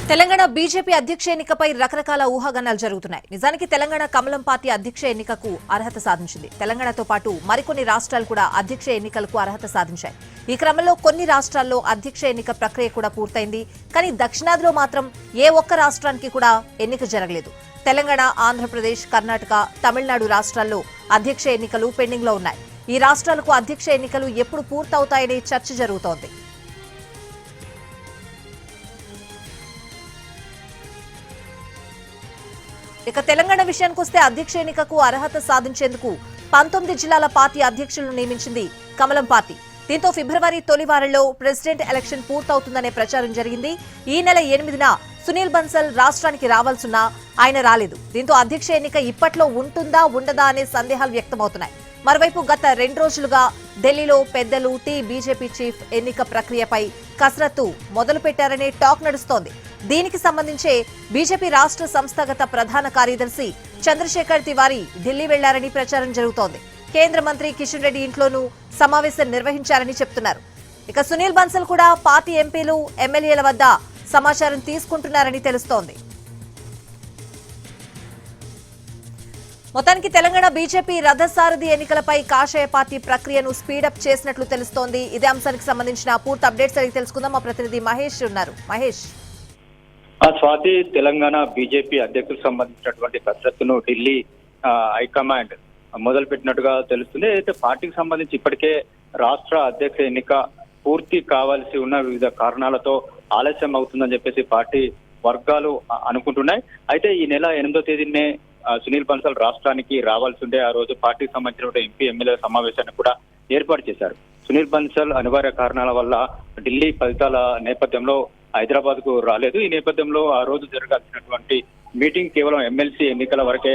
Telangana BJP అధ్యక్ష ఎన్నికపై రకరకాల ఊహాగానాలు జరుగుతున్నాయి. నిజానికి తెలంగాణ కమలం పార్టీ అధ్యక్ష ఎన్నికకు అర్హత సాధించింది. తెలంగాణతో పాటు మరికొన్ని రాష్ట్రాలు కూడా అధ్యక్ష ఎన్నికలకు అర్హత సాధించాయి. ఈ క్రమంలో కొన్ని రాష్ట్రాల్లో అధ్యక్ష ఎన్నిక ప్రక్రియ కూడా పూర్తయింది. కానీ దక్షిణాదిలో మాత్రం ఏ ఒక్క రాష్ట్రానికి కూడా ఎన్నిక జరగలేదు. తెలంగాణ, ఆంధ్రప్రదేశ్, కర్ణాటక, తమిళనాడు రాష్ట్రాల్లో అధ్యక్ష ఎన్నికలు పెండింగ్ లో ఉన్నాయి. ఈ రాష్ట్రాలకు అధ్యక్ష ఎన్నికలు ఎప్పుడు పూర్తవుతాయనే చర్చ జరుగుతోంది. ఇక తెలంగాణ విషయానికి వస్తే అధ్యక్ష ఎన్నికకు అర్హత సాధించేందుకు 19 జిల్లాల పార్టీ అధ్యక్షులను నియమించింది కమలం పార్టీ. దీంతో ఫిబ్రవరి తొలి వారంలో ప్రెసిడెంట్ ఎలక్షన్ పూర్తవుతుందనే ప్రచారం జరిగింది. ఈ నెల 8న సునీల్ బన్సల్ రాష్ట్రానికి రావాల్సిన ఆయన రాలేదు. దీంతో అధ్యక్ష ఎన్నిక ఇప్పట్లో ఉంటుందా ఉండదా అనే సందేహాలు వ్యక్తమవుతున్నాయి. మరోవైపు గత 2 రోజులుగా ఢిల్లీలో పెద్దలు బీజేపీ చీఫ్ ఎన్నిక ప్రక్రియపై కసరత్తు మొదలుపెట్టారనే టాక్ నడుస్తోంది. దీనికి సంబంధించే బీజేపీ రాష్ట్ర సంస్థాగత ప్రధాన కార్యదర్శి చంద్రశేఖర్ తివారీ ఢిల్లీ వెళ్లారని ప్రచారం జరుగుతోంది. కేంద్ర మంత్రి కిషన్ రెడ్డి ఇంట్లోనూ సమావేశం నిర్వహించారని చెప్తున్నారు. ఇక సునీల్ బన్సల్ కూడా పార్టీ ఎంపీలు, ఎమ్మెల్యేల వద్ద సమాచారం తీసుకుంటున్నారని తెలుస్తోంది. మొత్తానికి తెలంగాణ బీజేపీ రథసారథి ఎన్నికలపై కాషాయ పార్టీ ప్రక్రియను స్పీడప్ చేసినట్లు తెలుస్తోంది. ఇదే అంశానికి సంబంధించిన పూర్తి అప్డేట్స్ అడిగి తెలుసుకుందాం. మా ప్రతినిధి మహేష్ ఉన్నారు. మహేష్, స్వాతి, తెలంగాణ బీజేపీ అధ్యక్షులకు సంబంధించినటువంటి కసరత్తును ఢిల్లీ హైకమాండ్ మొదలు పెట్టినట్టుగా తెలుస్తుంది. అయితే పార్టీకి సంబంధించి ఇప్పటికే రాష్ట్ర అధ్యక్ష ఎన్నిక పూర్తి కావాల్సి ఉన్న వివిధ కారణాలతో ఆలస్యం అవుతుందని చెప్పేసి పార్టీ వర్గాలు అనుకుంటున్నాయి. అయితే ఈ నెల 8వ తేదీనే సునీల్ బన్సల్ రాష్ట్రానికి రావాల్సి ఉండే ఆ రోజు పార్టీకి సంబంధించిన ఎంపీ, ఎమ్మెల్యేల సమావేశాన్ని కూడా ఏర్పాటు చేశారు. సునీల్ బన్సల్ అనివార్య కారణాల వల్ల ఢిల్లీ ఫలితాల నేపథ్యంలో హైదరాబాద్ కు రాలేదు. ఈ నేపథ్యంలో ఆ రోజు జరగాల్సినటువంటి మీటింగ్ కేవలం ఎమ్మెల్సీ ఎన్నికల వరకే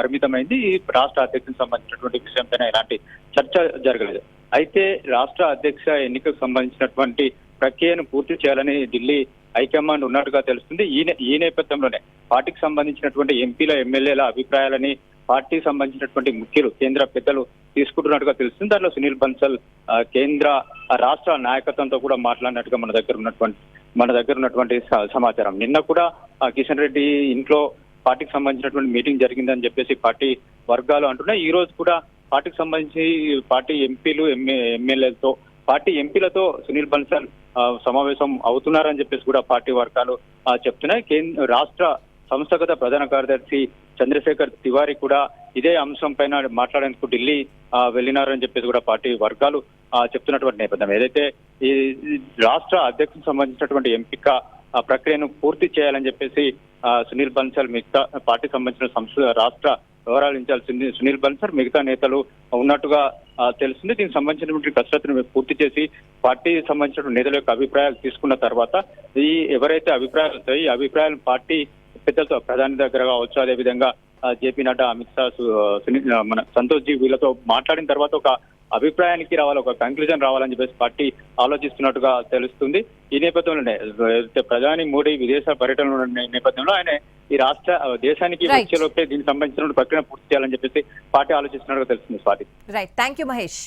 పరిమితమైంది. ఈ రాష్ట్ర అధ్యక్షునికి సంబంధించినటువంటి విషయంపైన ఎలాంటి చర్చ జరగలేదు. అయితే రాష్ట్ర అధ్యక్ష ఎన్నికకు సంబంధించినటువంటి ప్రక్రియను పూర్తి చేయాలని ఢిల్లీ హైకమాండ్ ఉన్నట్టుగా తెలుస్తుంది. ఈ నేపథ్యంలోనే పార్టీకి సంబంధించినటువంటి ఎంపీల, ఎమ్మెల్యేల అభిప్రాయాలని పార్టీకి సంబంధించినటువంటి ముఖ్యులు, కేంద్ర పెద్దలు తీసుకుంటున్నట్టుగా తెలుస్తుంది. దాంట్లో సునీల్ బన్సల్ కేంద్ర రాష్ట్ర నాయకత్వంతో కూడా మాట్లాడినట్టుగా మన దగ్గర ఉన్నటువంటి సమాచారం. నిన్న కూడా కిషన్ రెడ్డి ఇంట్లో పార్టీకి సంబంధించినటువంటి మీటింగ్ జరిగిందని చెప్పేసి పార్టీ వర్గాలు అంటున్నాయి. ఈ రోజు కూడా పార్టీకి సంబంధించి పార్టీ ఎంపీలు, ఎమ్మెల్యేలతో, పార్టీ ఎంపీలతో సునీల్ బన్సల్ సమావేశం అవుతున్నారని చెప్పేసి కూడా పార్టీ వర్గాలు చెప్తున్నాయి. రాష్ట్ర సంస్థాగత ప్రధాన కార్యదర్శి చంద్రశేఖర్ తివారీ కూడా ఇదే అంశం పైన మాట్లాడేందుకు ఢిల్లీ వెళ్ళినారని చెప్పేసి కూడా పార్టీ వర్గాలు చెప్తున్నటువంటి నేపథ్యం. ఏదైతే ఈ రాష్ట్ర అధ్యక్షులకు సంబంధించినటువంటి ఎంపిక ప్రక్రియను పూర్తి చేయాలని చెప్పేసి సునీల్ బన్సల్ మిగతా పార్టీకి సంబంధించిన రాష్ట్ర వివరాలు ఇచ్చాల్సింది సునీల్ బన్సల్ మిగతా నేతలు ఉన్నట్టుగా తెలుస్తుంది. దీనికి సంబంధించినటువంటి కసరత్తును పూర్తి చేసి పార్టీకి సంబంధించిన నేతల యొక్క అభిప్రాయాలు తీసుకున్న తర్వాత ఎవరైతే అభిప్రాయాలు ఉంటాయో ఈ అభిప్రాయాలను పార్టీ పెద్దలతో, ప్రధాని దగ్గర కావచ్చు, అదేవిధంగా జేపీ నడ్డా, అమిత్ షా, మన సంతోష్ జీ వీళ్ళతో మాట్లాడిన తర్వాత ఒక అభిప్రాయానికి రావాలి, ఒక కంక్లూజన్ రావాలని చెప్పేసి పార్టీ ఆలోచిస్తున్నట్టుగా తెలుస్తుంది. ఈ నేపథ్యంలోనే ప్రధాని మోడీ విదేశ పర్యటనలో నేపథ్యంలో ఆయన ఈ రాష్ట్ర దేశానికి వచ్చేలోపే దీనికి సంబంధించిన ప్రక్రియ పూర్తి చేయాలని చెప్పేసి పార్టీ ఆలోచిస్తున్నట్టుగా తెలుస్తుంది. Swathi, right, thank you Mahesh.